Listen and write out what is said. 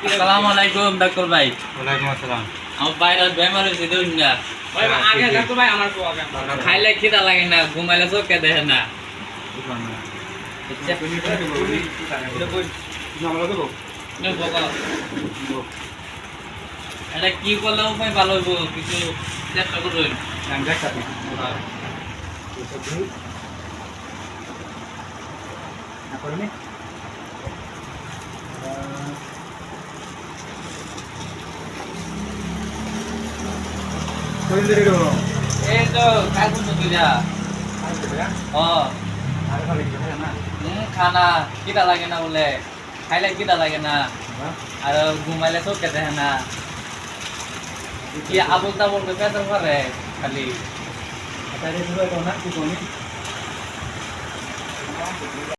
আসসালামু আলাইকুম ডাক্তার ভাই। ওয়ালাইকুম আসসালাম। আমার বাইরে বেমার হয়েছে দেখুন না। খাইলে খিদা লাগে না, ঘুমাইলে চোখে দেখে না। এটা কি করলে উপায় ভালো হইব, কিছু চেষ্টা করুন। এই তো কাজ করছো তুইরা। খানা খিদা লাগে না বলে, খাইলে খিদা লাগে না, আর ঘুমাইলে চোখে দেখে না। কি আবল তাবল পেতে পারে খালি।